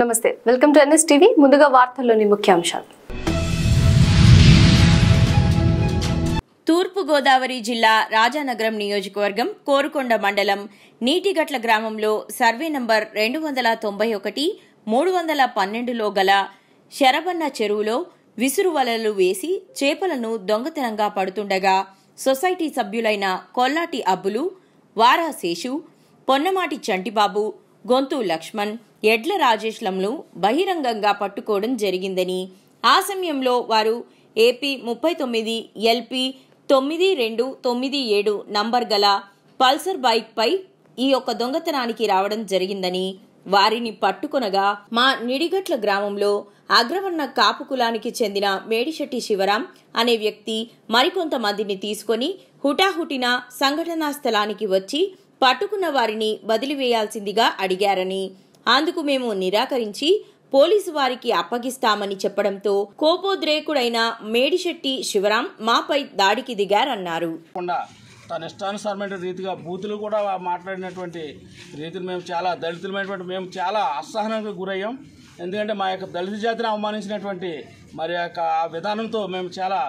నమస్తే, welcome to NS TV. ముందుగా వార్తల్లోని ముఖ్యాంశాలు. తూర్పు గోదావరి జిల్లా రాజానగరం నియోజకవర్గం కోరుకొండ మండలం నీటిగట్ల గ్రామంలో సర్వే నంబర్ 291, 312లో గల శరబన్న చెరువులో విసురు వలలు వేసి చేపలను దొంగతనంగా పడుతుండగా సొసైటీ సభ్యులైన కొల్లాటి అబ్బులు, వారా శేషు, పొన్నమాటి చంటిబాబు, గొంతు లక్ష్మణ్, ఎడ్ల రాజేష్లను బహిరంగంగా పట్టుకోవడం జరిగిందని, ఆ సమయంలో వారు ఏపీ 39 LP 9297 నంబర్ గల పల్సర్ బైక్ పై ఈ యొక్క దొంగతనానికి రావడం జరిగిందని, వారిని పట్టుకొనగా మా నిడిగట్ల గ్రామంలో అగ్రవర్ణ కాపు కులానికి చెందిన మేడిశెట్టి శివరాం అనే వ్యక్తి మరికొంతమందిని తీసుకుని హుటాహుటిన సంఘటనా స్థలానికి వచ్చి పట్టుకున్న వారిని వదిలివేయాల్సిందిగా అడిగారని, అందుకు మేము నిరాకరించి పోలీసు వారికి అప్పగిస్తామని చెప్పడంతో కోపోద్రేకుడైన మేడిశెట్టి శివరాం మాపై దాడికి దిగారన్నారు. తన ఇష్టానుసారమైన రీతిగా బూతులు కూడా మాట్లాడినటువంటి రీతిని మేము చాలా దళితులమైనటువంటి మేము చాలా అసహనానికి గురయ్యాం. ఎందుకంటే మా యొక్క దళిత జాతిని అవమానించినటువంటి మరి యొక్క ఆ విధానంతో మేము చాలా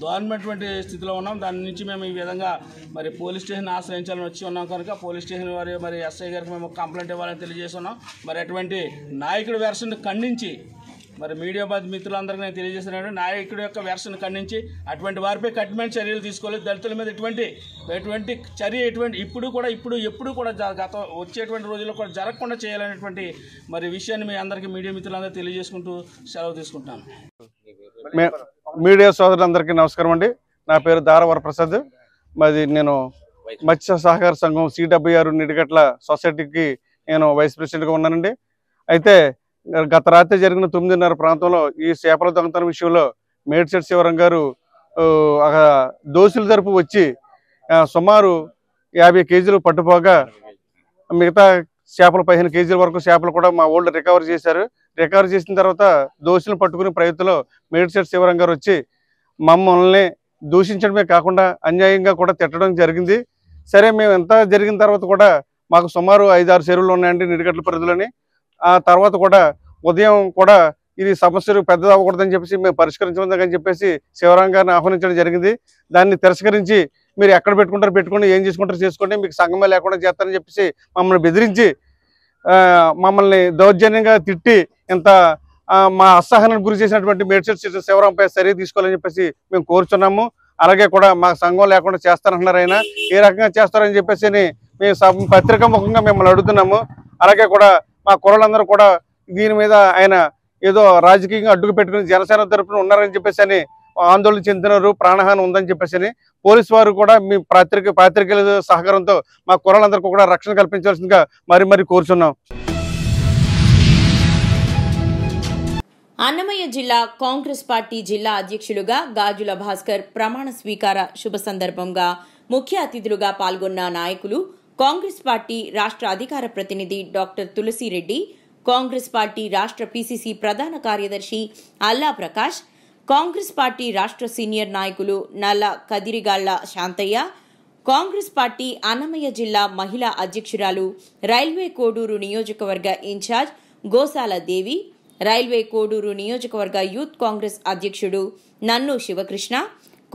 దారుణమైనటువంటి స్థితిలో ఉన్నాం. దాని నుంచి మేము ఈ విధంగా మరి పోలీస్ స్టేషన్ ఆశ్రయించాలని వచ్చి ఉన్నాం కనుక పోలీస్ స్టేషన్ వారి మరి ఎస్ఐ గారికి మేము కంప్లైంట్ ఇవ్వాలని తెలియజేస్తున్నాం. మరి అటువంటి నాయకుడి వెర్షన్ ఖండించి మరి మీడియా మిత్రులందరికీ నేను తెలియజేస్తున్నాను, నాయకుడి యొక్క వెర్షన్ ఖండించి అటువంటి వారిపై కఠినమైన చర్యలు తీసుకోలేదు. దళితుల మీద ఎటువంటి చర్య ఎప్పుడు కూడా గత వచ్చేటువంటి రోజుల్లో కూడా జరగకుండా చేయాలనేటువంటి మరి విషయాన్ని మీ అందరికీ మీడియా మిత్రులందరూ తెలియజేసుకుంటూ సెలవు తీసుకుంటాను. మీడియా సోదరులందరికీ నమస్కారం అండి. నా పేరు దార వరప్రసాద్. మరి నేను మత్స్య సహకార సంఘం C76 నిడిగట్ల సొసైటీకి నేను వైస్ ప్రెసిడెంట్గా ఉన్నానండి. అయితే గత రాత్రి జరిగిన 9:30 ప్రాంతంలో ఈ చేపల దొంగతనం విషయంలో మేడిశెట్టి శివరాం గారు దోషుల తరపు వచ్చి సుమారు 50 కేజీలు పట్టుపోగా మిగతా చేపలు 15 కేజీల వరకు చేపలు కూడా మా వాళ్ళు రికవర్ చేశారు. రికవర్ చేసిన తర్వాత దోషులను పట్టుకునే ప్రయత్నంలో మేడిశెట్టి శివరాం గారు వచ్చి మమ్మల్ని దూషించడమే కాకుండా అన్యాయంగా కూడా తిట్టడం జరిగింది. సరే, మేము ఎంత జరిగిన తర్వాత కూడా మాకు సుమారు 5-6 చెరువులు ఉన్నాయండి నిడిగట్ల పరిధిలోని. ఆ తర్వాత కూడా ఉదయం కూడా ఇది సమస్యలు పెద్దది అవ్వకూడదని చెప్పేసి మేము పరిష్కరించమని చెప్పేసి శివరాం గారిని ఆహ్వానించడం జరిగింది. దాన్ని తిరస్కరించి మీరు ఎక్కడ పెట్టుకుంటారు పెట్టుకోండి, ఏం చేసుకుంటారు చేసుకోండి, మీకు సంఘమే లేకుండా చేస్తారని చెప్పేసి మమ్మల్ని బెదిరించి మమ్మల్ని దౌర్జన్యంగా తిట్టి ఇంత మా అసహనానికి గురి చేసినటువంటి మేడిశెట్టి శివరాంపై చర్య తీసుకోవాలని చెప్పేసి మేము కోరుచున్నాము. అలాగే కూడా మా సంఘం లేకుండా చేస్తారంటున్నారు. ఆయన ఏ రకంగా చేస్తారని చెప్పేసి మేము పత్రికా ముఖంగా మిమ్మల్ని అడుగుతున్నాము. అలాగే కూడా మా కుర్రలందరూ కూడా దీని మీద ఆయన ఏదో రాజకీయంగా అడ్డుకు పెట్టుకుని జనసేన తరపున ఉన్నారని చెప్పేసి అని ఆందోళన చెందుతున్నారు, ప్రాణహాని ఉందని చెప్పేసి పోలీసు వారు కూడా మీ పాత్రికేయుల సహకారంతో మా కుర్రలందరికీ కూడా రక్షణ కల్పించాల్సిందిగా మరి కోరుచున్నాం. అన్నమయ్య జిల్లా కాంగ్రెస్ పార్టీ జిల్లా అధ్యక్షులుగా గాజుల భాస్కర్ ప్రమాణ స్వీకార శుభ సందర్భంగా ముఖ్య అతిథులుగా పాల్గొన్న నాయకులు కాంగ్రెస్ పార్టీ రాష్ట్ర అధికార ప్రతినిధి డాక్టర్ తులసిరెడ్డి, కాంగ్రెస్ పార్టీ రాష్ట్ర PCC ప్రధాన కార్యదర్శి అల్లా ప్రకాష్, కాంగ్రెస్ పార్టీ రాష్ట్ర సీనియర్ నాయకులు నల్ల కదిరిగాళ్ల శాంతయ్య, కాంగ్రెస్ పార్టీ అన్నమయ్య జిల్లా మహిళా అధ్యక్షురాలు, రైల్వే కోడూరు నియోజకవర్గ ఇన్ఛార్జ్ గోసాల దేవి, రైల్వే కోడూరు నియోజకవర్గ యూత్ కాంగ్రెస్ అధ్యక్షుడు నన్ను శివకృష్ణ,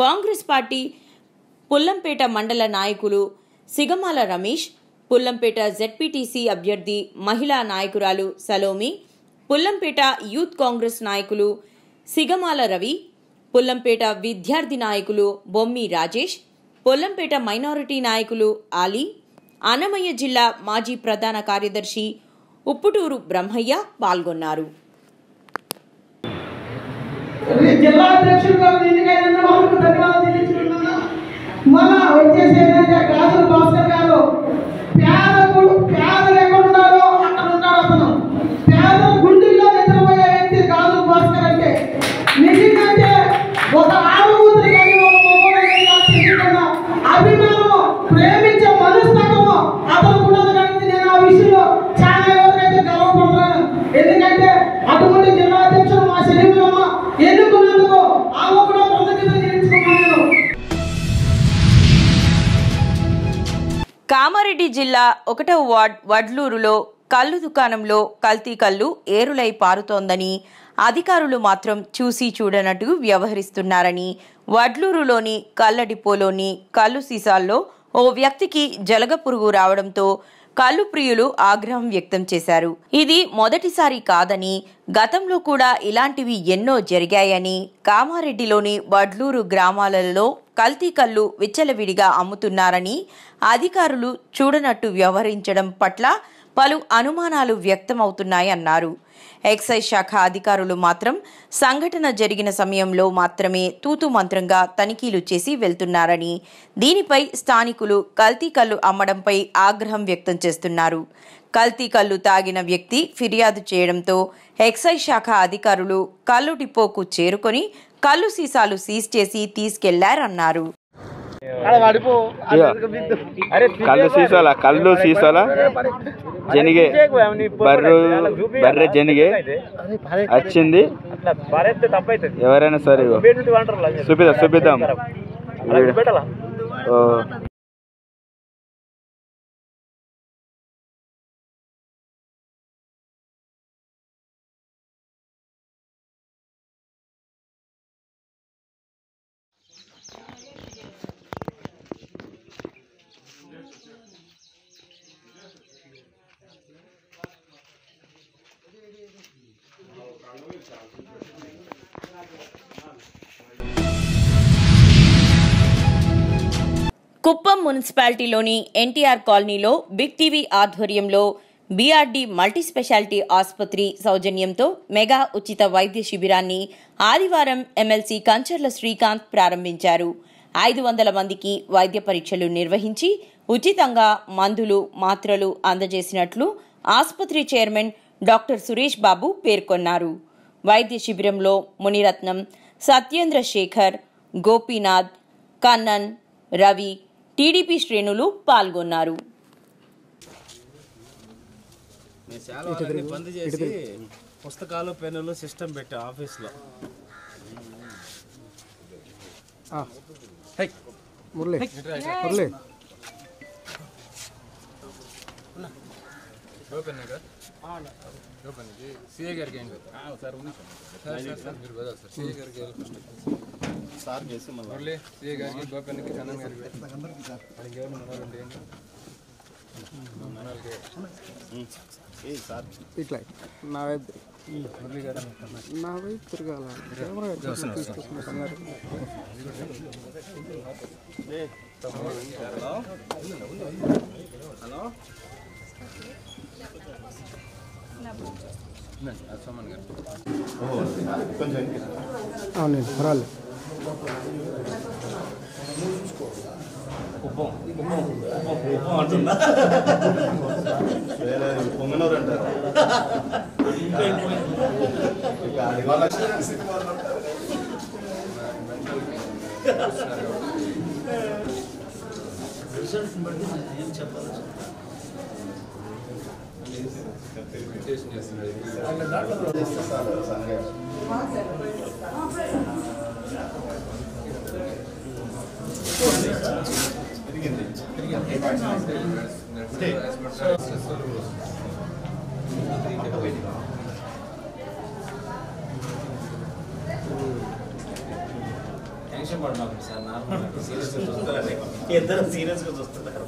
కాంగ్రెస్ పార్టీ పుల్లంపేట మండల నాయకులు సిగమాల రమేష్, పుల్లంపేట ZPTC అభ్యర్థి మహిళా నాయకురాలు సలోమి, పుల్లంపేట యూత్ కాంగ్రెస్ నాయకులు సిగమాల రవి, పుల్లంపేట విద్యార్థి నాయకులు బొమ్మి రాజేష్, పుల్లంపేట మైనారిటీ నాయకులు ఆలీ, అన్నమయ్య జిల్లా మాజీ ప్రధాన కార్యదర్శి ఉప్పుటూరు బ్రహ్మయ్య పాల్గొన్నారు. జిల్లా అధ్యక్షుడిగా ఎన్నికైన వాళ్ళకు ధన్యవాదాలు తెలియజేస్తున్నాను. మన వచ్చేసి ఏంటంటే గాజుల భాస్కర్ గారు పేదలు ఎక్కడ ఉన్నారో అక్కడ ఉన్నాడు. అతను పేదల గుండెల్లో నిద్రపోయే వ్యక్తి గాజుల భాస్కర్ అంటే. నిజంగా ఒక ఆడకూతురు కానీ ఒక మొగోడు అభిమానము, ప్రేమించే మనస్తత్వము అతను కూడా కలిసి నేను ఆ విషయంలో చాలా ఎవరికైతే గర్వపడుతున్నాను. ఎందుకంటే అటువంటి జిల్లా అధ్యక్షుడు మా శరీరంలో ఎన్నుకున్నందుకు ఆమె కూడా కృతజ్ఞతలు చెల్లించుకున్నాను. కామారెడ్డి జిల్లా 1వ వార్డ్ వడ్లూరులో కల్లు దుకాణంలో కల్తీ కల్లు ఏరులై పారుతోందని, అధికారులు మాత్రం చూసి చూడనట్టు వ్యవహరిస్తున్నారని, వడ్లూరులోని కళ్ళ డిపోలోని కల్లు సీసాల్లో ఓ వ్యక్తికి జలగ పురుగు రావడంతో కల్లు ప్రియులు ఆగ్రహం వ్యక్తం చేశారు. ఇది మొదటిసారి కాదని, గతంలో కూడా ఇలాంటివి ఎన్నో జరిగాయని, కామారెడ్డిలోని వడ్లూరు గ్రామాలలో కల్తీ కల్లు విచ్చలవిడిగా అమ్ముతున్నారని, అధికారులు చూడనట్టు వ్యవహరించడం పట్ల పలు అనుమానాలు వ్యక్తమవుతున్నాయన్నారు. ఎక్సైజ్ శాఖ అధికారులు మాత్రం సంఘటన జరిగిన సమయంలో మాత్రమే తూతు మంత్రంగా తనిఖీలు చేసి వెళ్తున్నారని, దీనిపై స్థానికులు కల్తీ కల్లు అమ్మడంపై ఆగ్రహం వ్యక్తం చేస్తున్నారు. కల్తీ కల్లు తాగిన వ్యక్తి ఫిర్యాదు చేయడంతో ఎక్సైజ్ శాఖ అధికారులు కల్లు డిపోకు చేరుకొని కల్లు సీసాలు సీజ్ చేసి తీసుకెళ్లారన్నారు. కళ్ళు సీసాల జనిగే బర్రె జనిగే వచ్చింది. ఎవరైనా సరే చూపిద్దాం. కుప్పం మున్సిపాలిటీలోని ఎన్టీఆర్ కాలనీలో బిగ్ టీవీ ఆధ్వర్యంలో బీఆర్డీ మల్టీ స్పెషాలిటీ ఆసుపత్రి సౌజన్యంతో మెగా ఉచిత వైద్య శిబిరాన్ని ఆదివారం ఎమ్మెల్సీ కంచర్ల శ్రీకాంత్ ప్రారంభించారు. 500 మందికి వైద్య పరీక్షలు నిర్వహించి ఉచితంగా మందులు, మాత్రలు అందజేసినట్లు ఆసుపత్రి చైర్మన్ డాక్టర్ సురేష్ బాబు పేర్కొన్నారు. వైద్య శిబిరంలో మునిరత్నం, సత్యేంద్ర శేఖర్, గోపీనాథ్, కన్నన్, రవి, టీడీపీ శ్రేణులు పాల్గొన్నారు. బంద్ చేసి పుస్తకాలు, పెన్నులు సిస్టమ్ పెట్టా ఆఫీస్లో. సిఏ గారికి ఏం సార్ చేసి మళ్ళీ సిఏ గారికి గోపెన్కి కన్నన్ గారికి ఇట్లా నా వైపు తిరగాల హలో సోమన్ గారు అవునండి పర్వాలేదు. పొంగనూరు అంటారు. ఏం చెప్పాలి టెన్షన్ పడినారు సార్. నార్మల్ సీరియస్గా చూస్తారని ఇద్దరు సీరియస్గా చూస్తున్నారు.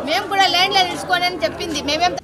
మేము కూడా ల్యాండ్లో తీసుకోండి అని చెప్పింది. మేమేం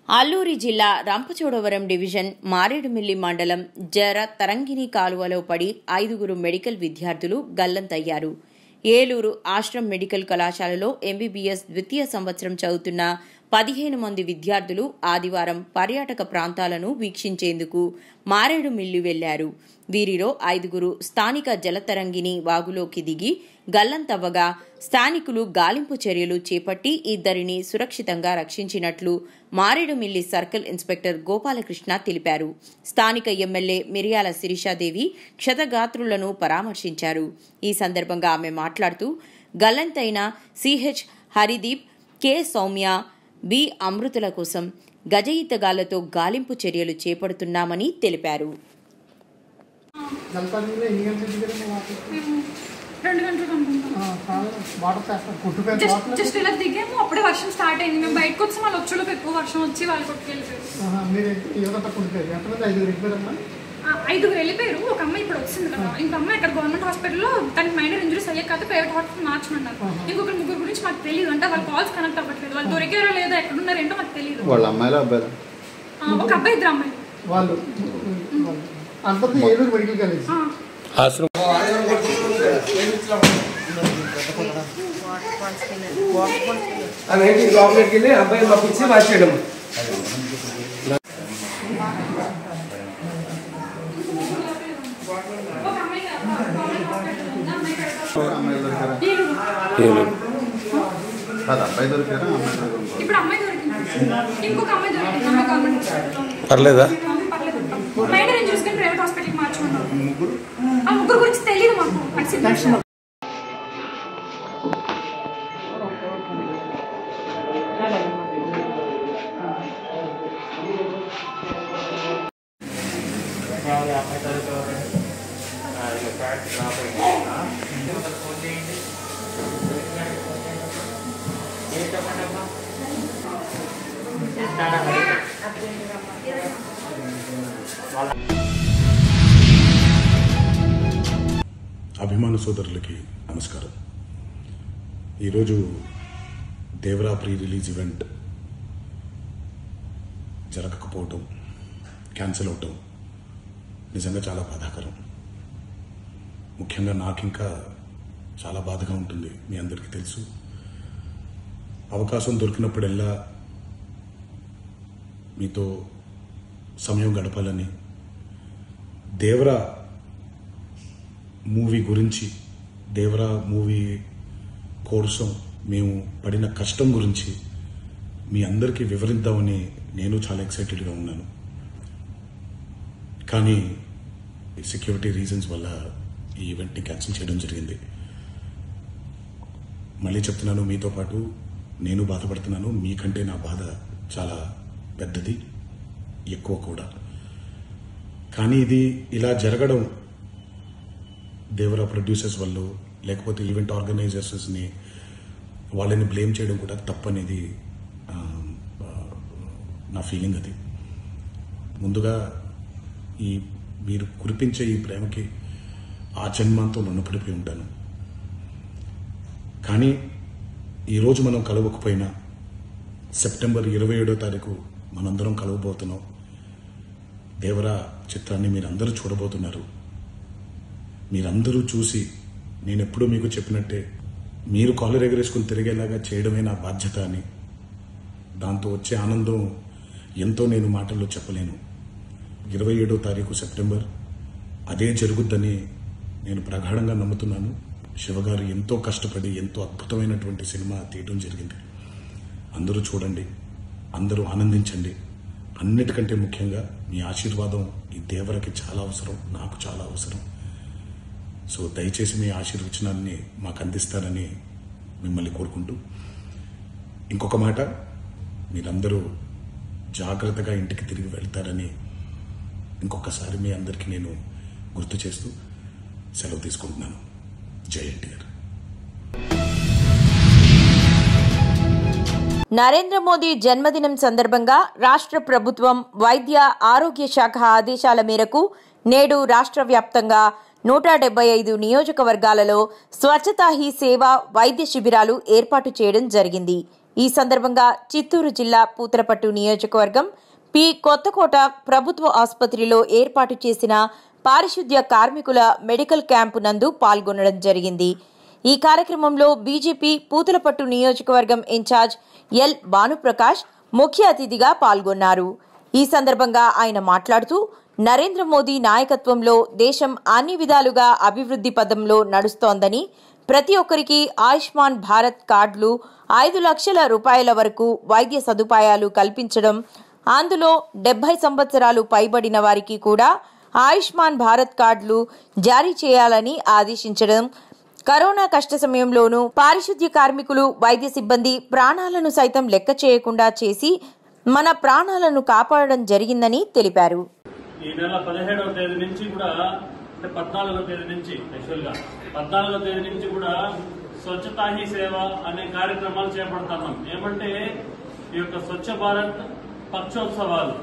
అల్లూరి జిల్లా రంపచోడవరం డివిజన్ మారేడుమిల్లి మండలం జర తరంగిణి కాలువలో పడి 5 మెడికల్ విద్యార్థులు గల్లంతయ్యారు. ఏలూరు ఆశ్రమ్ మెడికల్ కళాశాలలో ఎంబీబీఎస్ ద్వితీయ సంవత్సరం చదువుతున్న 15 మంది విద్యార్థులు ఆదివారం పర్యాటక ప్రాంతాలను వీక్షించేందుకు మారేడుమిల్లి వెళ్లారు. వీరిలో 5 స్థానిక జలతరంగిణి వాగులోకి దిగి గల్లంతవ్వగా స్థానికులు గాలింపు చర్యలు చేపట్టి 2 సురక్షితంగా రక్షించినట్లు మారేడుమిల్లి సర్కిల్ ఇన్స్పెక్టర్ గోపాలకృష్ణ తెలిపారు. స్థానిక ఎమ్మెల్యే మిరియాల శిరీషాదేవి క్షతగాత్రులను పరామర్శించారు. ఈ సందర్భంగా ఆమె మాట్లాడుతూ గల్లంతైన CH Harideep, K Soumya, B అమృతుల కోసం గజ ఈతగాళ్లతో గాలింపు చర్యలు చేపడుతున్నామని తెలిపారు. 2 గంటలకు అనుకుంటాం. జస్ట్ ఇలా దిగాము, అప్పుడే వర్షం స్టార్ట్ అయింది. మేము బయటకు వచ్చి మళ్ళీ వచ్చేలోపు ఎక్కువ వర్షం వచ్చి వాళ్ళు కొట్టుకెళ్ళిపోయారు. 5 వెళ్ళిపోయారు. ఒక అమ్మాయి ఇప్పుడు వచ్చింది కదా, ఇంకో అమ్మాయి ఇక్కడ గవర్నమెంట్ హాస్పిటల్లో తనకి మైనర్ ఇంజరీస్ అయ్యాక కదా ప్రైవేట్ హాస్పిటల్ మార్చమన్నారు. ఇంకొకరు 3 గురించి మాకు తెలియదు, అంటే వాళ్ళ కాల్స్ కనెక్ట్ అవ్వట్లేదు. వాళ్ళు దొరికారో లేదో ఎక్కడున్నారో ఏంటో మాకు తెలియదు. వాళ్ళ అమ్మాయిలు అబ్బాయిలు? ఒక అబ్బాయి 2 అమ్మాయిలు. వాళ్ళు ఏలూరు మెడికల్ కాలేజ్ లోపలికి వెళ్ళి అబ్బాయిని పంపించి మార్చేయడం. ఇప్పుడు అమ్మాయి దొరికింది, ఇంకొక అమ్మాయి దొరికింది. అమ్మాయి గవర్నమెంట్ పర్లేదా? మైనర్ ఇంజరీస్ కానీ ప్రైవేట్ హాస్పిటల్కి మార్చుకున్నారు. ఆ 3 గురించి తెలియదు మాకు. అభిమాన సోదరులకి నమస్కారం. ఈరోజు దేవరా ప్రీ రిలీజ్ ఈవెంట్ జరగకపోవటం, క్యాన్సిల్ అవటం నిజంగా చాలా బాధాకరం. ముఖ్యంగా నాకు ఇంకా చాలా బాధగా ఉంటుంది. మీ అందరికీ తెలుసు, అవకాశం దొరికినప్పుడల్లా మీతో సమయం గడపాలని, దేవరా మూవీ గురించి, దేవరా మూవీ కోసం మేము పడిన కష్టం గురించి మీ అందరికీ వివరిద్దామని నేను చాలా ఎక్సైటెడ్గా ఉన్నాను. కానీ సెక్యూరిటీ రీజన్స్ వల్ల ఈ ఈవెంట్ని క్యాన్సిల్ చేయడం జరిగింది. మళ్ళీ చెప్తున్నాను, మీతో పాటు నేను బాధపడుతున్నాను. మీకంటే నా బాధ చాలా పెద్దది, ఎక్కువ కూడా. కానీ ఇది ఇలా జరగడం దేవరా ప్రొడ్యూసర్స్ వల్ల, లేకపోతే ఈవెంట్ ఆర్గనైజర్స్ని వాళ్ళని బ్లేమ్ చేయడం కూడా తప్పనేది నా ఫీలింగ్. అది ముందుగా ఈ మీరు కురిపించే ఈ ప్రేమకి ఆ జన్మంతో రుణపడిపోయి ఉంటాను. కానీ ఈరోజు మనం కలవకపోయినా సెప్టెంబర్ 27వ తారీఖు మనందరం కలవబోతున్నాం. దేవరా చిత్రాన్ని మీరందరూ చూడబోతున్నారు. మీరందరూ చూసి, నేను ఎప్పుడూ మీకు చెప్పినట్టే, మీరు కాలర్ ఎగరేసుకుని తిరిగేలాగా చేయడమే నా బాధ్యత అని, దాంతో వచ్చే ఆనందం ఎంతో నేను మాటల్లో చెప్పలేను. 27వ తారీఖు సెప్టెంబర్ అదే జరుగుద్దని నేను ప్రగాఢంగా నమ్ముతున్నాను. శివగారు ఎంతో కష్టపడి ఎంతో అద్భుతమైనటువంటి సినిమా తీయడం జరిగింది. అందరూ చూడండి. అందరూ ఆనందించండి. అన్నిటికంటే ముఖ్యంగా మీ ఆశీర్వాదం ఈ దేవరకి చాలా అవసరం, నాకు చాలా అవసరం. సో దయచేసి మీ ఆశీర్వచనాన్ని మాకు అందిస్తారని మిమ్మల్ని కోరుకుంటూ, ఇంకొక మాట, మీరందరూ జాగ్రత్తగా ఇంటికి తిరిగి వెళ్తారని ఇంకొకసారి మీ అందరికీ నేను గుర్తు చేస్తూ సెలవు తీసుకుంటున్నాను. జై ఎన్టీఆర్. నరేంద్ర మోదీ జన్మదినం సందర్భంగా రాష్ట్ర ప్రభుత్వం వైద్య ఆరోగ్య శాఖ ఆదేశాల మేరకు నేడు రాష్ట్ర వ్యాప్తంగా 175 నియోజకవర్గాలలో స్వచ్ఛతా హీ సేవ వైద్య శిబిరాలు ఏర్పాటు చేయడం జరిగింది. ఈ సందర్భంగా చిత్తూరు జిల్లా పూతలపట్టు నియోజకవర్గం పి కొత్తకోట ప్రభుత్వ ఆసుపత్రిలో ఏర్పాటు చేసిన పారిశుద్ధ్య కార్మికుల మెడికల్ క్యాంపు నందు పాల్గొనడం జరిగింది. ఈ కార్యక్రమంలో బీజేపీ పూతలపట్టు నియోజకవర్గం ఇన్ఛార్జ్ ఎల్ భానుప్రకాష్ ముఖ్య అతిథిగా పాల్గొన్నారు. ఈ సందర్భంగా ఆయన మాట్లాడుతూ, నరేంద్ర మోదీ నాయకత్వంలో దేశం అన్ని విధాలుగా అభివృద్ధి పథంలో నడుస్తోందని, ప్రతి ఒక్కరికి ఆయుష్మాన్ భారత్ కార్డులు, 5 లక్షల రూపాయల వరకు వైద్య సదుపాయాలు కల్పించడం, అందులో 70 సంవత్సరాలు పైబడిన వారికి కూడా ఆయుష్మాన్ భారత్ కార్డులు జారీ చేయాలని ఆదేశించడం, కరోనా కష్ట సమయంలోనూ పారిశుద్ధ్య కార్మికులు, వైద్య సిబ్బంది ప్రాణాలను సైతం లెక్క చేయకుండా చేసి మన ప్రాణాలను కాపాడడం జరిగిందని తెలిపారు. ఈ నెల 17వ తేదీ నుంచి కూడా, అంటే 14వ తేదీ నుంచి, యాక్చువల్గా 14వ తేదీ నుంచి కూడా స్వచ్ఛతా హీ సేవ అనే కార్యక్రమాలు చేపడుతున్నాం. ఏమంటే ఈ యొక్క స్వచ్ఛ భారత్ పక్షోత్సవాలు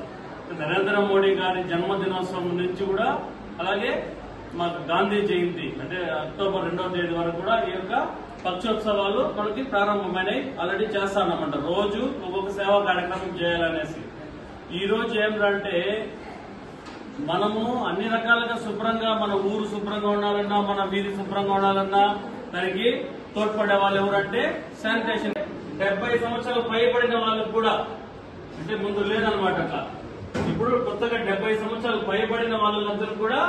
నరేంద్ర మోడీ గారి జన్మదినోత్సవం నుంచి కూడా, అలాగే మాకు గాంధీ జయంతి అంటే అక్టోబర్ 2వ తేదీ వరకు కూడా ఈ యొక్క పక్షోత్సవాలు మనకి ప్రారంభమైనవి. ఆల్రెడీ చేస్తానమాట. రోజు ఒక్కొక్క సేవా కార్యక్రమం చేయాలనేసి. ఈ రోజు ఏమిటంటే, మనము అన్ని రకాలుగా శుభ్రంగా, మన ఊరు శుభ్రంగా ఉండాలన్నా, మన వీధి శుభ్రంగా ఉండాలన్నా దానికి తోడ్పడే వాళ్ళు ఎవరంటే శానిటేషన్. 70 సంవత్సరాలు పైబడిన వాళ్ళకు కూడా, అంటే ముందు లేదనమాట అట్లా. ఇప్పుడు కొత్తగా 70 సంవత్సరాలు పైబడిన వాళ్ళందరూ కూడా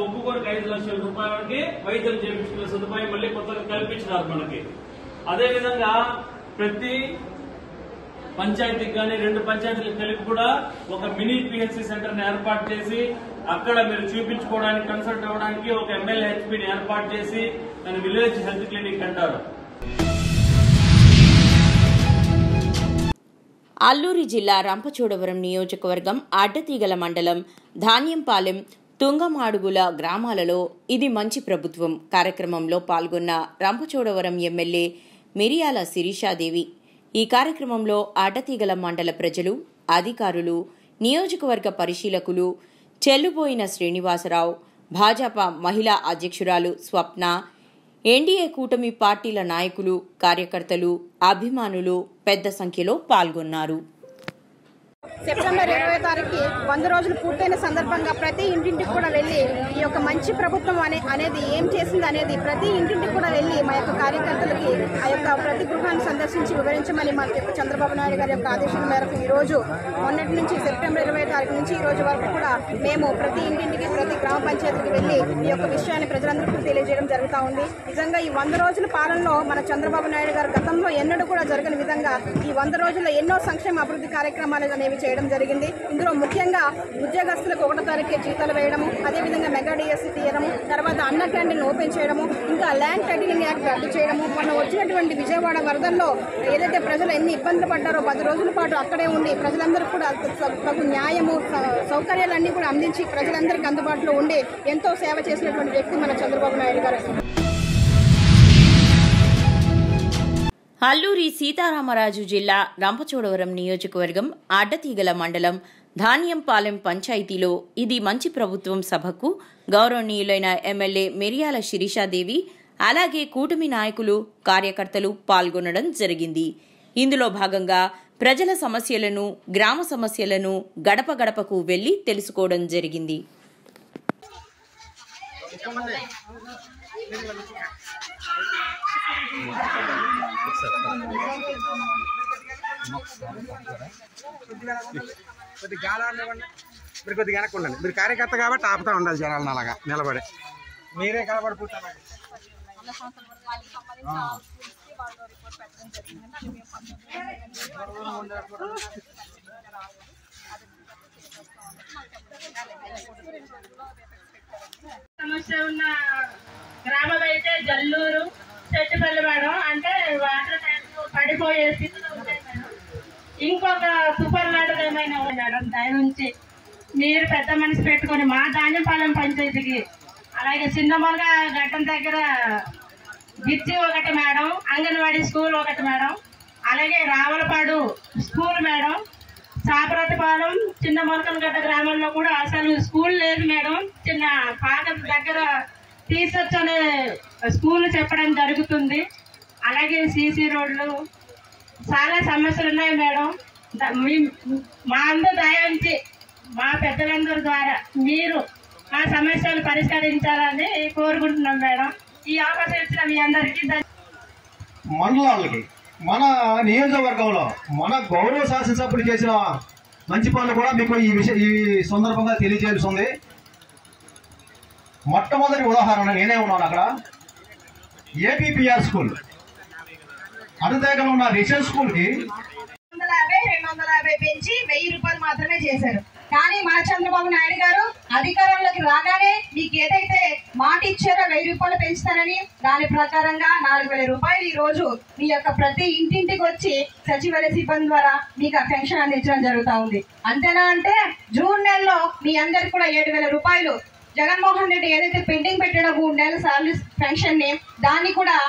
ఒక్కొక్కరికి 5 లక్షల రూపాయలకి వైద్యం చేయించుకునే సదుపాయం మళ్ళీ కొత్తగా కల్పించినారు మనకి. అదేవిధంగా ప్రతి పంచాయతీకి కానీ 2 పంచాయతీలకు కలిపి కూడా ఒక మినీ పిహెచ్సి సెంటర్ ని ఏర్పాటు చేసి, అక్కడ మీరు చూపించుకోవడానికి, కన్సల్ట్ అవ్వడానికి ఒక MLHPని ఏర్పాటు చేసి దాన్ని విలేజ్ హెల్త్ క్లినిక్ అంటారు. అల్లూరి జిల్లా రంపచోడవరం నియోజకవర్గం అడ్డతీగల మండలం ధాన్యంపాలెం, తుంగమాడుగుల గ్రామాలలో ఇది మంచి ప్రభుత్వం కార్యక్రమంలో పాల్గొన్న రంపచోడవరం ఎమ్మెల్యే మిరియాల శిరీషాదేవి. ఈ కార్యక్రమంలో అడ్డతీగల మండల ప్రజలు, అధికారులు, నియోజకవర్గ పరిశీలకులు చెల్లుబోయిన శ్రీనివాసరావు, భాజపా మహిళా అధ్యక్షురాలు స్వప్న, ఎన్డీఏ కూటమి పార్టీల నాయకులు, కార్యకర్తలు, అభిమానులు పెద్ద సంఖ్యలో పాల్గొన్నారు. సెప్టెంబర్ 20వ తారీఖుకి 100 రోజులు పూర్తయిన సందర్భంగా ప్రతి ఇంటింటికి కూడా వెళ్లి ఈ యొక్క మంచి ప్రభుత్వం అనేది ఏం చేసింది అనేది ప్రతి ఇంటింటికి కూడా వెళ్లి మా యొక్క కార్యకర్తలకి ఆ యొక్క ప్రతి గృహాన్ని సందర్శించి వివరించమని మా చంద్రబాబు నాయుడు గారి యొక్క ఆదేశం మేరకు ఈ రోజు మొన్నటి నుంచి సెప్టెంబర్ 20వ తారీఖు నుంచి ఈ రోజు వరకు కూడా మేము ప్రతి ఇంటింటికి, ప్రతి గ్రామ పంచాయతీకి వెళ్లి ఈ యొక్క విషయాన్ని ప్రజలందరికీ తెలియజేయడం జరుగుతూ ఉంది. నిజంగా ఈ 100 రోజుల పాలనలో మన చంద్రబాబు నాయుడు గారు గతంలో ఎన్నడూ కూడా జరగని విధంగా ఈ 100 రోజుల్లో ఎన్నో సంక్షేమ అభివృద్ధి కార్యక్రమాలు అనేవి చేయడం జరిగింది. ఇందులో ముఖ్యంగా ఉద్యోగస్తులకు 1వ తారీఖుకే జీతాలు వేయడము, అదేవిధంగా మెగా డిఎస్సీ తీయడము, తర్వాత అన్న క్యాంటీన్ ఓపెన్ చేయడము, ఇంకా ల్యాండ్ టైటిలింగ్ యాక్ట్ రద్దు చేయడము, మొన్న వచ్చినటువంటి విజయవాడ వరదల్లో ఏదైతే ప్రజలు ఎన్ని ఇబ్బందులు పడ్డారో 10 రోజుల పాటు అక్కడే ఉండి ప్రజలందరూ కూడా తగు న్యాయము, సౌకర్యాలన్నీ కూడా అందించి ప్రజలందరికీ అందుబాటులో ఉండి ఎంతో సేవ చేసినటువంటి వ్యక్తి మన చంద్రబాబు నాయుడు గారు. అల్లూరి సీతారామరాజు జిల్లా రంపచోడవరం నియోజకవర్గం అడ్డతీగల మండలం ధాన్యంపాలెం పంచాయతీలో ఇది మంచి ప్రభుత్వం సభకు గౌరవనీయులైన ఎమ్మెల్యే మిరియాల శిరీషాదేవి, అలాగే కూటమి నాయకులు, కార్యకర్తలు పాల్గొనడం జరిగింది. ఇందులో భాగంగా ప్రజల సమస్యలను, గ్రామ సమస్యలను గడప గడపకు వెళ్లి తెలుసుకోవడం జరిగింది. మీరు కొద్దిగా వెనక్కి ఉండండి. మీరు కార్యకర్త కాబట్టి ఆపుతా ఉండాలి జనాలను అలాగా నిలబడి. మీరే కనబడిపోతారు. సమస్య ఉన్న గ్రామం అయితే జల్లూరు చెట్టుపల్లి మేడం. అంటే వాటర్ ట్యాంక్ పడిపోయే స్థితిలో ఉంటాయి మేడం. ఇంకొక సూపర్ వాటర్ ఏమైనా మేడం దాని నుంచి మీరు పెద్ద మనసు పెట్టుకొని మా ధాన్యపాలెం పంచాయతీకి, అలాగే చిన్నమొలగ ఘట్టం దగ్గర గిచ్చి ఒకటి మేడం, అంగన్వాడీ స్కూల్ ఒకటి మేడం, అలాగే రావులపాడు స్కూల్ మేడం, చాపరాతిపాలెం చిన్న మొలకలగడ్డ గ్రామంలో కూడా అసలు స్కూల్ లేదు మేడం. చిన్న పాక దగ్గర టీచర్స్ అనే స్కూల్ చెప్పడం జరుగుతుంది. అలాగే సీసీ రోడ్లు చాలా సమస్యలు ఉన్నాయి మేడం. మా అందరూ దయించి మా పెద్దలందరి ద్వారా మీరు మా సమస్యలు పరిష్కరించాలని కోరుకుంటున్నాం మేడం. ఈ అవకాశం ఇచ్చిన మీ అందరికీ మండలాలకి మన నియోజకవర్గంలో మన గౌరవ శాసనసభ్యులు చేసిన మంచి పనులు కూడా మీకు ఈ సందర్భంగా తెలియజేస్తుంది. మొట్టమొదటి ఉదాహరణ నేనే ఉన్నాను అక్కడ. ఏపీపీఆర్ స్కూల్ అటుదేగన ఉన్న రిషన్ స్కూల్కి 250 పెంచి 1000 రూపాయలు మాత్రమే చేశారు. కానీ మన చంద్రబాబు నాయుడు గారు అధికారంలోకి రాగానే మీకు ఏదైతే మాట ఇచ్చారో 1000 రూపాయలు పెంచుతారని దాని ప్రకారంగా 4000 రూపాయలు ఈ రోజు మీ యొక్క ప్రతి ఇంటింటికి వచ్చి సచివాలయ సిబ్బంది ద్వారా మీకు ఆ పెన్షన్ అందించడం జరుగుతూ ఉంది. అంతేనా అంటే జూన్ నెలలో మీ అందరికి కూడా 7000 రూపాయలు జగన్మోహన్ రెడ్డి ఏదైతే పెండింగ్ పెట్టాడో 3 నెలల సాలరీ పెన్షన్ ని దాన్ని కూడా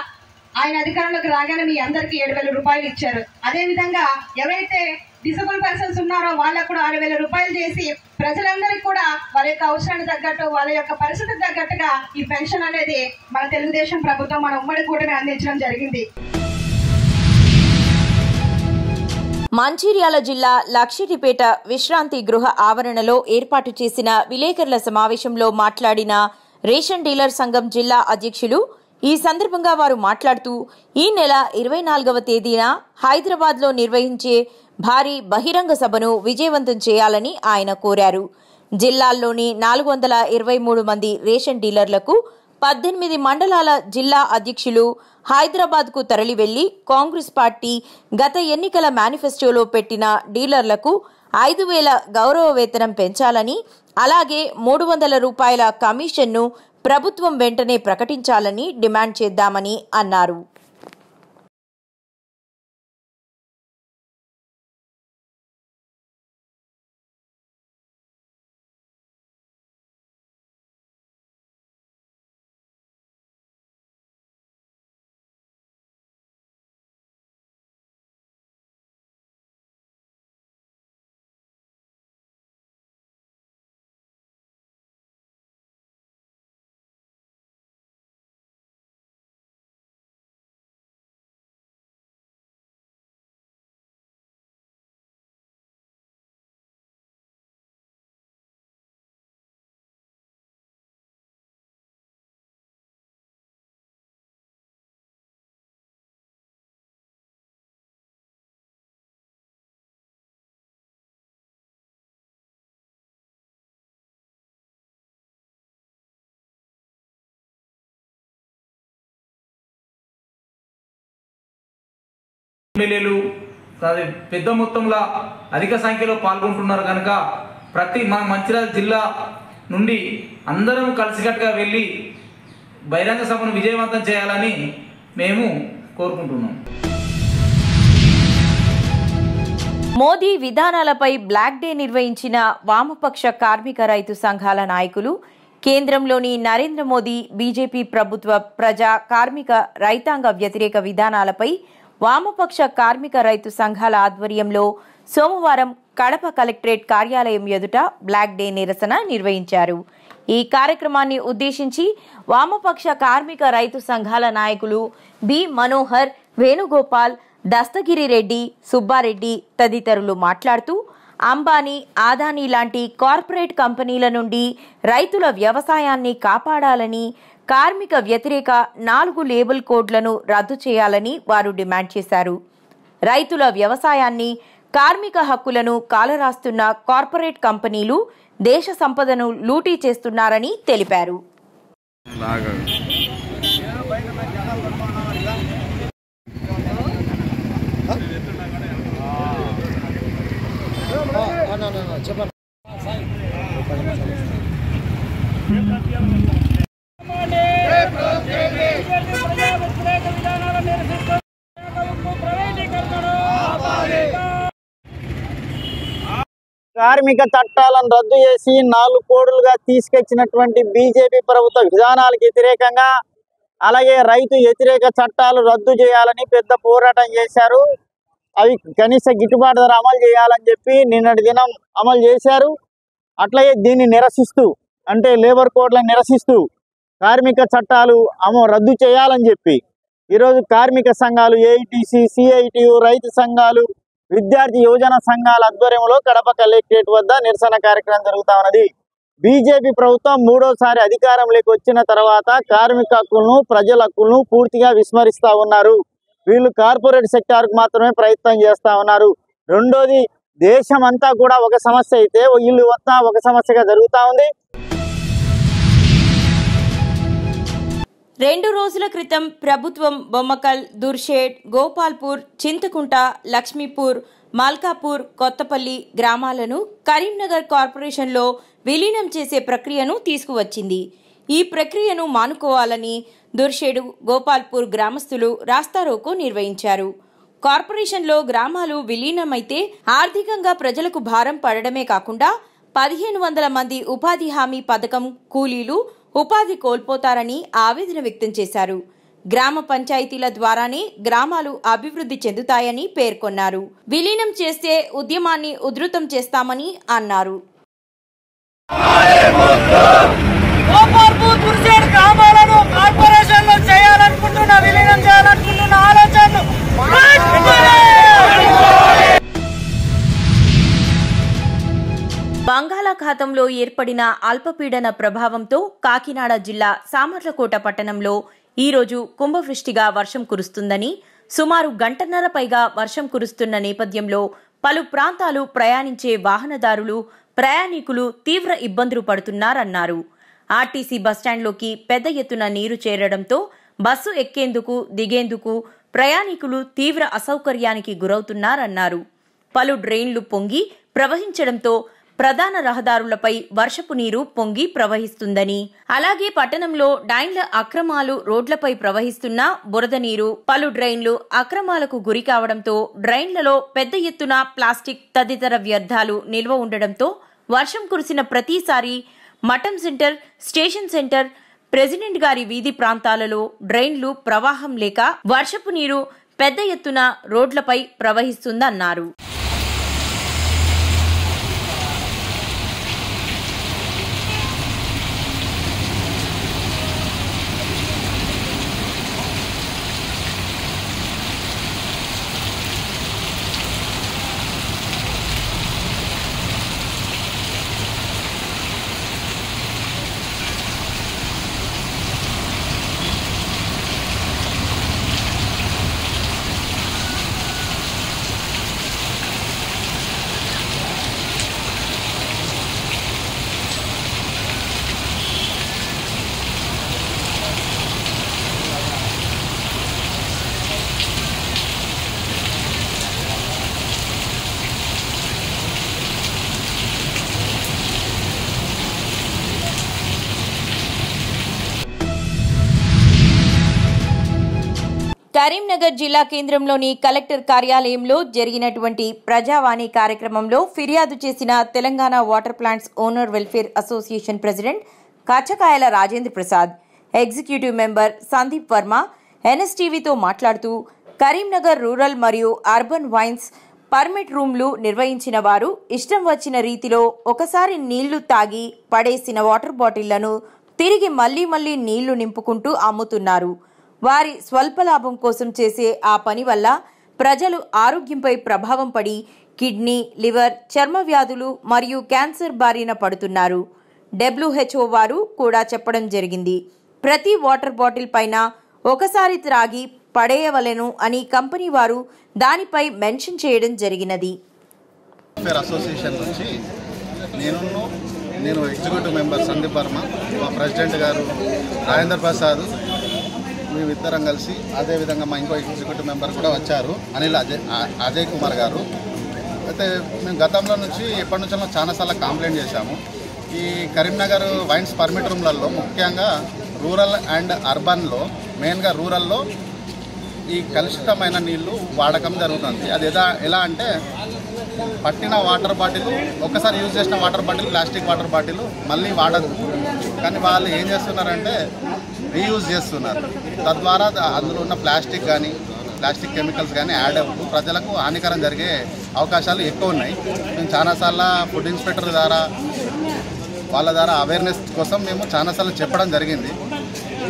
ఆయన అధికారంలోకి రాగానే మీ అందరికి 7000 రూపాయలు ఇచ్చారు. అదే విధంగా ఎవరైతే డిసేబుల్ పర్సన్స్ ఉన్నారో వాళ్ళకు కూడా 6000 రూపాయలు చేసి ప్రజలందరికీ కూడా వాళ్ళ యొక్క అవసరానికి తగ్గట్టు వాళ్ళ యొక్క పరిస్థితికి తగ్గట్టుగా ఈ పెన్షన్ అనేది మన తెలుగుదేశం ప్రభుత్వం మన ఉమ్మడి కూటమి అందించడం జరిగింది. మంచిర్యాల జిల్లా లక్షిటిపేట విశ్రాంతి గృహ ఆవరణలో ఏర్పాటు చేసిన విలేకరుల సమావేశంలో మాట్లాడిన రేషన్ డీలర్ సంఘం జిల్లా అధ్యక్షులు. ఈ సందర్భంగా వారు మాట్లాడుతూ ఈ నెల 24వ తేదీన హైదరాబాద్లో నిర్వహించే భారీ బహిరంగ సభను విజయవంతం చేయాలని ఆయన కోరారు. జిల్లాల్లోని 423 మంది రేషన్ డీలర్లకు 18 మండలాల జిల్లా అధ్యక్షులు హైదరాబాద్కు తరలి వెళ్లి కాంగ్రెస్ పార్టీ గత ఎన్నికల మేనిఫెస్టోలో పెట్టిన డీలర్లకు 5000 గౌరవ వేతనం పెంచాలని, అలాగే 300 రూపాయల కమిషన్ను ప్రభుత్వం వెంటనే ప్రకటించాలని డిమాండ్ చేద్దామని అన్నారు. ఎమ్మెల్యేలు పెద్ద మొత్తంలో అధిక సంఖ్యలో పాల్గొంటున్నారు కనుక మన మంచిర్యాల జిల్లా నుండి అందరం కలిసికట్టుగా వెళ్ళి బహిరంగ సభను విజయవంతం చేయాలని మేము కోరుకుంటున్నాం. మోదీ విధానాలపై బ్లాక్ డే నిర్వహించిన వామపక్ష కార్మిక రైతు సంఘాల నాయకులు కేంద్రంలోని నరేంద్ర మోదీ బీజేపీ ప్రభుత్వ ప్రజా కార్మిక రైతాంగ వ్యతిరేక విధానాలపై వామపక్ష కార్మిక రైతు సంఘాల ఆధ్వర్యంలో సోమవారం కడప కలెక్టరేట్ కార్యాలయం ఎదుట బ్లాక్ డే నిరసన నిర్వహించారు. ఈ కార్యక్రమాన్ని ఉద్దేశించి వామపక్ష కార్మిక రైతు సంఘాల నాయకులు బి మనోహర్, వేణుగోపాల్, దస్తగిరి రెడ్డి, సుబ్బారెడ్డి తదితరులు మాట్లాడుతూ అంబానీ, ఆదానీ లాంటి కార్పొరేట్ కంపెనీల నుండి రైతుల వ్యవసాయాన్ని కాపాడాలని, కార్మిక వ్యతిరేక 4 లేబుల్ కోడ్లను రద్దు చేయాలని వారు డిమాండ్ చేశారు. రైతుల వ్యవసాయాన్ని, కార్మిక హక్కులను కాలరాస్తున్న కార్పొరేట్ కంపెనీలు దేశ సంపదను లూటీ చేస్తున్నారని తెలిపారు. చెప్పండి. కార్మిక చట్టాలను రద్దు చేసి 4 కోడులుగా తీసుకొచ్చినటువంటి బీజేపీ ప్రభుత్వ విధానాలకు వ్యతిరేకంగా అలాగే రైతు వ్యతిరేక చట్టాలు రద్దు చేయాలని పెద్ద పోరాటం చేశారు. అవి కనీస గిట్టుబాటు ధర అమలు చేయాలని చెప్పి నిన్నటి దినం అమలు చేశారు. అట్లాగే దీన్ని నిరసిస్తూ అంటే లేబర్ కోడ్లను నిరసిస్తూ కార్మిక చట్టాలు రద్దు చేయాలని చెప్పి ఈరోజు కార్మిక సంఘాలు ఏఐటీసీ, సిఐటియు, రైతు సంఘాలు, విద్యార్థి యువజన సంఘాల ఆధ్వర్యంలో కడప కలెక్టరేట్ వద్ద నిరసన కార్యక్రమం జరుగుతా ఉన్నది. బీజేపీ ప్రభుత్వం 3వసారి అధికారంలోకి వచ్చిన తర్వాత కార్మిక హక్కులను, ప్రజల హక్కులను పూర్తిగా విస్మరిస్తూ ఉన్నారు. వీళ్ళు కార్పొరేట్ సెక్టార్కు మాత్రమే ప్రయత్నం చేస్తూ ఉన్నారు. రెండోది, దేశం అంతా కూడా ఒక సమస్య అయితే వీళ్ళు వద్ద ఒక సమస్యగా జరుగుతూ ఉంది. 2 రోజుల క్రితం ప్రభుత్వం బొమ్మకల్, దుర్షేడ్, గోపాల్పూర్, చింతకుంట, లక్ష్మీపూర్, మల్కాపూర్, కొత్తపల్లి గ్రామాలను కరీంనగర్ కార్పొరేషన్లో విలీనం చేసే ప్రక్రియను తీసుకువచ్చింది. ఈ ప్రక్రియను మానుకోవాలని దుర్షేడు, గోపాల్పూర్ గ్రామస్తులు రాస్తారోకో నిర్వహించారు. కార్పొరేషన్లో గ్రామాలు విలీనమైతే ఆర్థికంగా ప్రజలకు భారం పడడమే కాకుండా 1500 మంది ఉపాధి హామీ పథకం కూలీలు ఉపాధి కోల్పోతారని ఆవేదన వ్యక్తం చేశారు. గ్రామ పంచాయతీల ద్వారానే గ్రామాలు అభివృద్ధి చెందుతాయని పేర్కొన్నారు. విలీనం చేస్తే ఉద్యమాన్ని ఉధృతం చేస్తామని అన్నారు. గ్రామాలను కార్పొరేషన్లో చేయాలనుకుంటున్న విలీనం చేయాలనుకుంటున్న ఆలోచనలు బంగాళాఖాతంలో ఏర్పడిన అల్పపీడన ప్రభావంతో కాకినాడ జిల్లా సామర్లకోట పట్టణంలో ఈరోజు కుంభవృష్టిగా వర్షం కురుస్తుందని, సుమారు గంటన్నర పైగా వర్షం కురుస్తున్న నేపథ్యంలో పలు ప్రాంతాలు ప్రయాణించే వాహనదారులు, ప్రయాణికులు తీవ్ర ఇబ్బందులు పడుతున్నారన్నారు. ఆర్టీసీ బస్టాండ్లోకి పెద్ద ఎత్తున నీరు చేరడంతో బస్సు ఎక్కేందుకు, దిగేందుకు ప్రయాణికులు తీవ్ర అసౌకర్యానికి గురవుతున్నారన్నారు. పలు డ్రైన్లు పొంగి ప్రవహించడంతో ప్రధాన రహదారులపై వర్షపు నీరు పొంగి ప్రవహిస్తుందని, అలాగే పట్టణంలో డ్రైన్ల అక్రమాలు, రోడ్లపై ప్రవహిస్తున్న బురద నీరు, పలు డ్రైన్లు అక్రమాలకు గురి కావడంతో డ్రైన్లలో పెద్ద ఎత్తున ప్లాస్టిక్ తదితర వ్యర్థాలు నిల్వ ఉండడంతో వర్షం కురిసిన ప్రతిసారి మఠం సెంటర్, స్టేషన్ సెంటర్, ప్రెసిడెంట్ గారి వీధి ప్రాంతాలలో డ్రైన్లు ప్రవాహం లేక వర్షపు నీరు పెద్ద ఎత్తున రోడ్లపై ప్రవహిస్తుందన్నారు. కరీంనగర్ జిల్లా కేంద్రంలోని కలెక్టర్ కార్యాలయంలో జరిగినటువంటి ప్రజావాణి కార్యక్రమంలో ఫిర్యాదు చేసిన Telangana water plants owner welfare association president Kachchakayala Rajendra Prasad, executive member Sandeep Varma ఎన్ఎస్టీవీతో మాట్లాడుతూ కరీంనగర్ రూరల్ మరియు అర్బన్ వైన్స్ పర్మిట్ రూమ్లు నిర్వహించిన వారు ఇష్టం వచ్చిన రీతిలో ఒకసారి నీళ్లు తాగి పడేసిన వాటర్ బాటిళ్లను తిరిగి మళ్లీ నీళ్లు నింపుకుంటూ అమ్ముతున్నారు. వారి స్వల్ప లాభం కోసం చేసే ఆ పని వల్ల ప్రజలు ఆరోగ్యంపై ప్రభావం పడి కిడ్నీ, లివర్, చర్మ వ్యాధులు మరియు క్యాన్సర్ బారిన పడుతున్నారు. WHO వారు కూడా చెప్పడం జరిగింది. ప్రతి వాటర్ బాటిల్ పైన ఒకసారి త్రాగి పడేయవలెను అని కంపెనీ వారు దానిపై మెన్షన్ చేయడం జరిగినది. అసోసియేషన్ నుంచి నేను ఎగ్జిక్యూటివ్ మెంబర్ సందీప్ వర్మ, మా ప్రెసిడెంట్ గారు రాజేంద్ర ప్రసాద్, మేమిద్దరం కలిసి అదేవిధంగా మా ఇంకో ఎగ్జిక్యూటివ్ మెంబర్ కూడా వచ్చారు అనిల్ అజయ్ కుమార్ గారు. అయితే మేము గతంలో నుంచి ఎప్పటి నుంచో చాలాసార్లు కంప్లైంట్ చేశాము. ఈ కరీంనగర్ వైన్స్ పర్మిట్ రూమ్లలో ముఖ్యంగా రూరల్ అండ్ అర్బన్లో, మెయిన్గా రూరల్లో ఈ కలుషితమైన నీళ్లు వాడకం జరుగుతుంది. అది ఎలా అంటే పట్టిన వాటర్ బాటిల్, ఒక్కసారి యూజ్ చేసిన water bottle, plastic water bottle మళ్ళీ వాడద్దు. కానీ వాళ్ళు ఏం చేస్తున్నారంటే రీయూజ్ చేస్తున్నారు. తద్వారా అందులో ఉన్న ప్లాస్టిక్ కెమికల్స్ కానీ యాడ్ అవుతూ ప్రజలకు హానికరం జరిగే అవకాశాలు ఎక్కువ ఉన్నాయి. మేము చాలాసార్లు ఫుడ్ ఇన్స్పెక్టర్ ద్వారా వాళ్ళ ద్వారా అవేర్నెస్ కోసం మేము చాలాసార్లు చెప్పడం జరిగింది.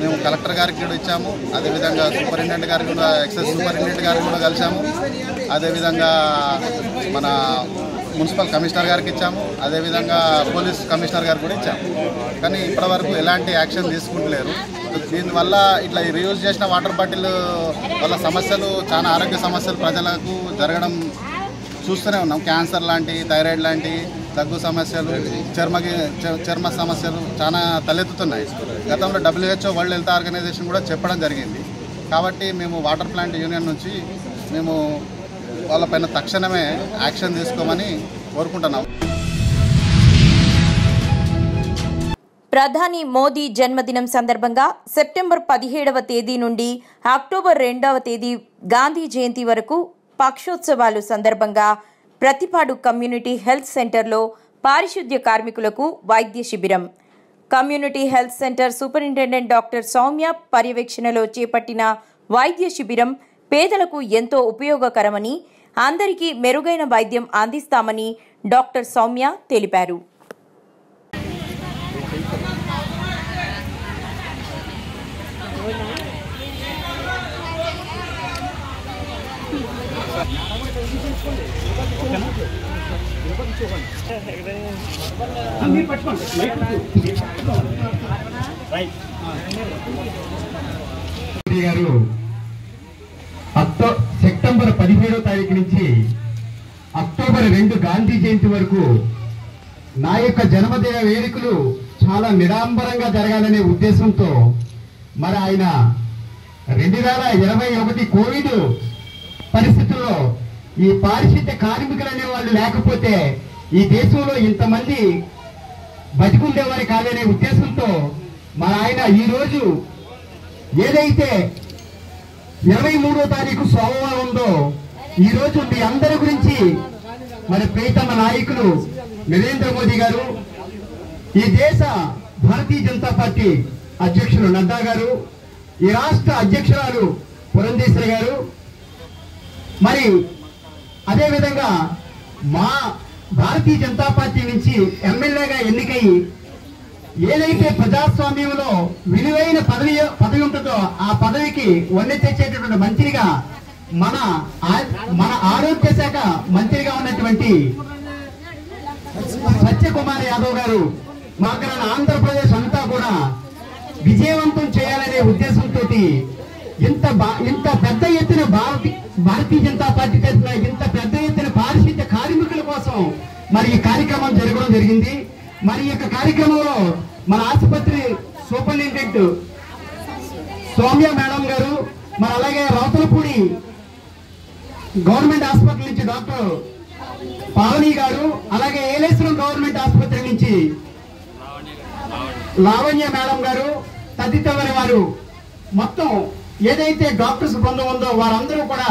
మేము కలెక్టర్ గారికి కూడా ఇచ్చాము, అదేవిధంగా సూపరింటెండెంట్ గారికి కూడా, ఎక్సైజ్ సూపరింటెండెంట్ గారికి కూడా కలిసాము, అదేవిధంగా మన మున్సిపల్ కమిషనర్ గారికి ఇచ్చాము, అదేవిధంగా పోలీస్ కమిషనర్ గారికి కూడా ఇచ్చాము. కానీ ఇప్పటివరకు ఎలాంటి యాక్షన్ తీసుకుంటలేరు. దీనివల్ల ఇట్లా రీయూజ్ చేసిన వాటర్ బాటిల్ వల్ల సమస్యలు, చాలా ఆరోగ్య సమస్యలు ప్రజలకు జరగడం చూస్తూనే ఉన్నాం. క్యాన్సర్ లాంటి, థైరాయిడ్ లాంటి దగ్గు సమస్యలు, చర్మ సమస్యలు చాలా తలెత్తుతున్నాయి. గతంలో WHO వరల్డ్ హెల్త్ ఆర్గనైజేషన్ కూడా చెప్పడం జరిగింది. కాబట్టి మేము వాటర్ ప్లాంట్ యూనియన్ నుంచి మేము వాళ్ళపైన తక్షణమే యాక్షన్ తీసుకోమని కోరుకుంటున్నాం. ప్రధాని మోదీ జన్మదినం సందర్భంగా సెప్టెంబర్ 17వ తేదీ నుండి అక్టోబర్ 2వ తేదీ గాంధీ జయంతి వరకు పక్షోత్సవాలు సందర్భంగా ప్రతిపాడు కమ్యూనిటీ హెల్త్ సెంటర్లో పారిశుద్ధ్య కార్మికులకు వైద్య శిబిరం. Community health centre superintendent doctor Soumya పర్యవేక్షణలో చేపట్టిన వైద్య శిబిరం పేదలకు ఎంతో ఉపయోగకరమని, అందరికీ మెరుగైన వైద్యం అందిస్తామని డాక్టర్ సౌమ్య తెలిపారు. గారు సెప్టెంబర్ 17వ తారీఖు నుంచి అక్టోబర్ 2 గాంధీ జయంతి వరకు నా యొక్క జన్మదిన వేడుకలు చాలా నిరాంబరంగా జరగాలనే ఉద్దేశంతో మరి ఆయన 2021 కోవిడ్ పరిస్థితుల్లో ఈ పారిశుద్ధ్య కార్మికులు అనే వాళ్ళు లేకపోతే ఈ దేశంలో ఇంతమంది బతికుండేవారు కాదనే ఉద్దేశంతో మరి ఆయన ఈరోజు ఏదైతే 23వ తారీఖు సోమవారం ఉందో ఈరోజు మీ అందరి గురించి మరి ప్రియతమ నాయకులు నరేంద్ర మోదీ గారు, ఈ దేశ భారతీయ జనతా పార్టీ అధ్యక్షులు నడ్డా గారు, ఈ రాష్ట్ర అధ్యక్షురాలు పురంధేశ్వరి గారు, మరి అదేవిధంగా మా భారతీయ జనతా పార్టీ నుంచి ఎమ్మెల్యేగా ఎన్నికై ఏదైతే ప్రజాస్వామ్యంలో విలువైన పదవి ఉంటుందో ఆ పదవికి వన్నె తెచ్చేటటువంటి మంత్రిగా మన ఆరోగ్య శాఖ మంత్రిగా ఉన్నటువంటి సత్యకుమార్ యాదవ్ గారు మాకు ఆంధ్రప్రదేశ్ అంతా కూడా విజయవంతం చేయాలనే ఉద్దేశంతో ఇంత పెద్ద ఎత్తున భారతీయ జనతా పార్టీ తరఫున ఇంత పెద్ద ఎత్తున పారిశుద్ధ్య కార్మికుల కోసం మరి ఈ కార్యక్రమం జరగడం జరిగింది. మరి ఈ యొక్క కార్యక్రమంలో మన ఆసుపత్రి సూపరింటెండెంట్ సౌమ్య మేడం గారు, మరి అలాగే రౌతలపూడి గవర్నమెంట్ హాస్పిటల్ నుంచి డాక్టర్ పావని గారు, అలాగే ఏలేశ్వరం గవర్నమెంట్ ఆసుపత్రి నుంచి లావణ్య మేడం గారు తదితర వారు మొత్తం ఏదైతే డాక్టర్స్ బృందం ఉందో వారందరూ కూడా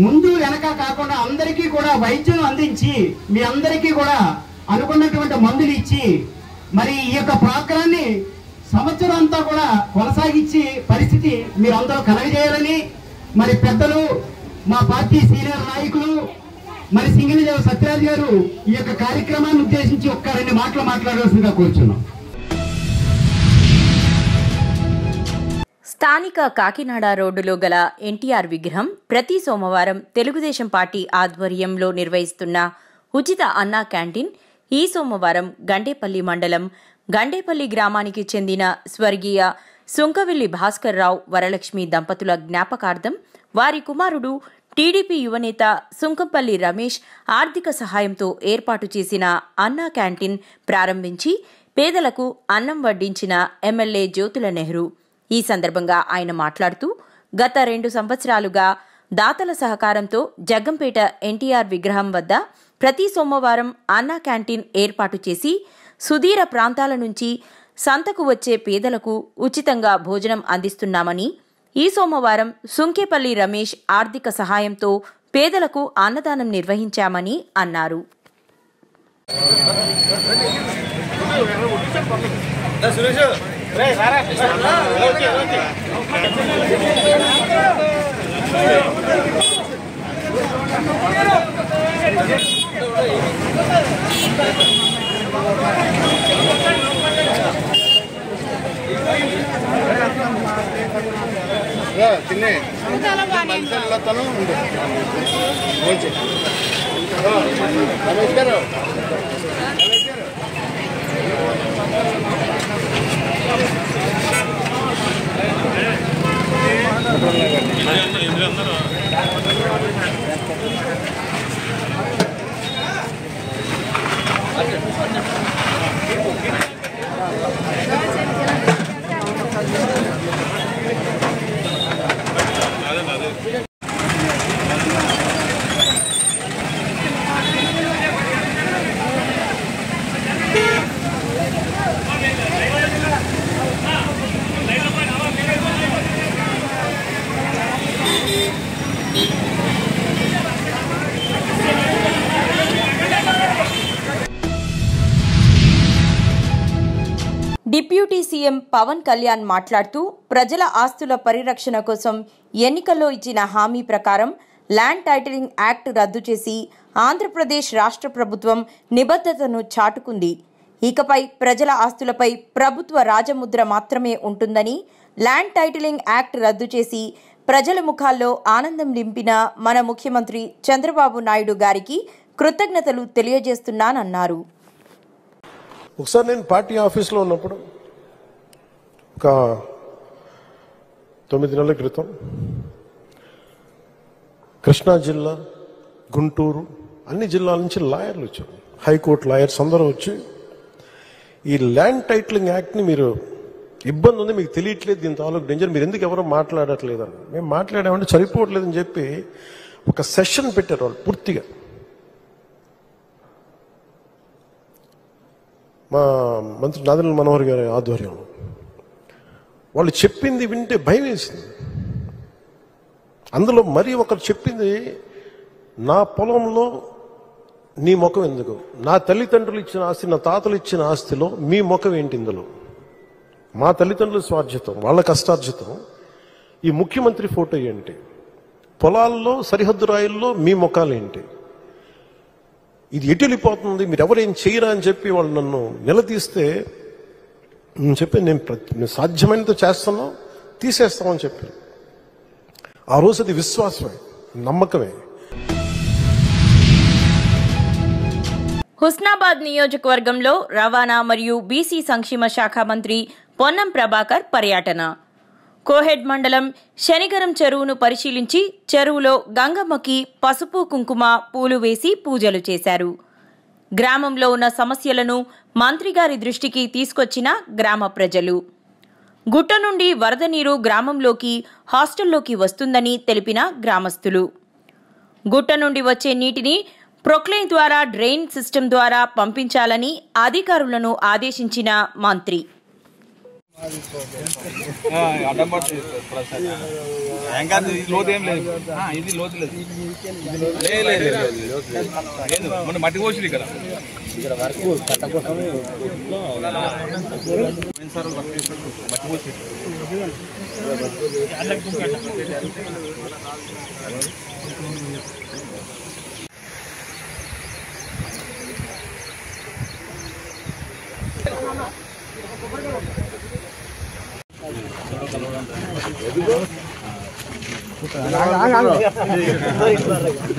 ముందు వెనక కాకుండా అందరికీ కూడా వైద్యం అందించి మీ అందరికీ కూడా అనుకున్నటువంటి మందులు ఇచ్చి మరి ఈ యొక్క ప్రోగ్రాన్ని సంవత్సరం అంతా కూడా కొనసాగించి పరిస్థితి మీరు అందరూ కలగజేయాలని మరి పెద్దలు మా పార్టీ సీనియర్ నాయకులు మరి సింగిలిదేవ సత్యరాజ్ గారు ఈ యొక్క కార్యక్రమాన్ని ఉద్దేశించి ఒక్క 2 మాటలు మాట్లాడవలసిందిగా కోరుచున్నాం. స్థానిక కాకినాడ రోడ్డులో గల ఎన్టీఆర్ విగ్రహం ప్రతి సోమవారం తెలుగుదేశం పార్టీ ఆధ్వర్యంలో నిర్వహిస్తున్న ఉచిత అన్నా క్యాంటీన్ ఈ సోమవారం గండేపల్లి మండలం గండేపల్లి గ్రామానికి చెందిన స్వర్గీయ సుంకవిల్లి భాస్కర్ రావు వరలక్ష్మి దంపతుల జ్ఞాపకార్థం వారి కుమారుడు టీడీపీ యువనేత సుంకంపల్లి రమేష్ ఆర్థిక సహాయంతో ఏర్పాటు చేసిన అన్నా క్యాంటీన్ ప్రారంభించి పేదలకు అన్నం వడ్డించిన ఎమ్మెల్యే జ్యోతుల నెహ్రూ. ఈ సందర్భంగా ఆయన మాట్లాడుతూ గత 2 సంవత్సరాలుగా దాతల సహకారంతో జగ్గంపేట ఎన్టీఆర్ విగ్రహం వద్ద ప్రతి సోమవారం అన్నా క్యాంటీన్ ఏర్పాటు చేసి సుదూర ప్రాంతాల నుంచి సంతకు వచ్చే పేదలకు ఉచితంగా భోజనం అందిస్తున్నామని, ఈ సోమవారం సుంకేపల్లి రమేష్ ఆర్థిక సహాయంతో పేదలకు అన్నదానం నిర్వహించామని అన్నారు. డిప్యూటీ సీఎం పవన్ కళ్యాణ్ మాట్లాడుతూ ప్రజల ఆస్తుల పరిరక్షణ కోసం ఎన్నికల్లో ఇచ్చిన హామీ ప్రకారం ల్యాండ్ టైటిలింగ్ యాక్ట్ రద్దు చేసి ఆంధ్రప్రదేశ్ రాష్ట్ర ప్రభుత్వం నిబద్ధతను చాటుకుంది. ఇకపై ప్రజల ఆస్తులపై ప్రభుత్వ రాజముద్ర మాత్రమే ఉంటుందని, ల్యాండ్ టైటిలింగ్ యాక్ట్ రద్దు చేసి ప్రజల ముఖాల్లో ఆనందం నింపిన మన ముఖ్యమంత్రి చంద్రబాబు నాయుడు గారికి కృతజ్ఞతలు తెలియజేస్తున్నానన్నారు. ఒకసారి నేను పార్టీ ఆఫీస్లో ఉన్నప్పుడు ఒక 9 నెలల క్రితం కృష్ణా జిల్లా, గుంటూరు అన్ని జిల్లాల నుంచి లాయర్లు వచ్చారు, హైకోర్టు లాయర్స్ అందరూ వచ్చి ఈ ల్యాండ్ టైటిలింగ్ యాక్ట్ని మీరు ఇబ్బంది ఉంది, మీకు తెలియట్లేదు, దీని తాలూకు డేంజర్, మీరు ఎందుకు ఎవరో మాట్లాడట్లేదు అని. మేము మాట్లాడామంటే సరిపోవట్లేదని చెప్పి ఒక సెషన్ పెట్టారు వాళ్ళు పూర్తిగా. మా మంత్రి నాదెండ్ల మనోహర్ గారి ఆధ్వర్యంలో వాళ్ళు చెప్పింది వింటే భయం వేసింది. అందులో మరీ ఒకరు చెప్పింది, నా పొలంలో నీ ముఖం ఎందుకు, నా తల్లిదండ్రులు ఇచ్చిన ఆస్తి, నా తాతలు ఇచ్చిన ఆస్తిలో మీ ముఖం ఏంటి, ఇందులో మా తల్లిదండ్రుల స్వార్జితం, వాళ్ళ కష్టార్జితం, ఈ ముఖ్యమంత్రి ఫోటో ఏంటి, పొలాల్లో సరిహద్దు రాయిల్లో మీ ముఖాలు ఏంటి, ఇది ఎటు వెళ్ళిపోతుంది, మీరు ఎవరేం చేయరా అని చెప్పి వాళ్ళు నన్ను నిలదీస్తే నేను చెప్పి నేను సాధ్యమైనంత చేస్తాను, తీసేస్తామని చెప్పాను. ఆ రోజు అది విశ్వాసమే, నమ్మకమే. హుస్నాబాద్ నియోజకవర్గంలో రవాణా మరియు బీసీ సంక్షేమ శాఖ మంత్రి పొన్నం ప్రభాకర్ పర్యటన. కోహెడ్ మండలం శనిగరం చెరువును పరిశీలించి చెరువులో గంగమ్మకి పసుపు కుంకుమ పూలు వేసి పూజలు చేశారు. గ్రామంలో ఉన్న సమస్యలను మంత్రిగారి దృష్టికి తీసుకొచ్చిన గ్రామ ప్రజలు. గుట్ట నుండి వరద నీరు గ్రామంలోకి, హాస్టల్లోకి వస్తుందని తెలిపిన గ్రామస్తులు. గుట్ట నుండి వచ్చే నీటిని ప్రొక్లైన్ ద్వారా డ్రైన్ సిస్టమ్ ద్వారా పంపించాలని అధికారులను ఆదేశించిన మంత్రి. మట్టి పోసి ఇక్కడ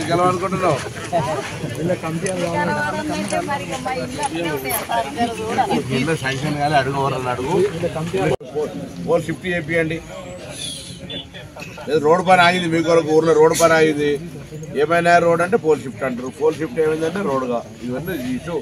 గెలవనుకుంటున్నావు శాంక్షన్ కాలే, అడుగు ఎవరన్నా అడుగు, పోల్ షిఫ్ట్ చేయండి. రోడ్ పని ఆగింది, మీ కొరకు ఊర్లో రోడ్ పని ఆగింది, ఏమైనా రోడ్ అంటే పోల్ షిఫ్ట్ అంటారు, పోల్ షిఫ్ట్ ఏమైందంటే రోడ్గా, ఇవన్నీ ఇష్యూ.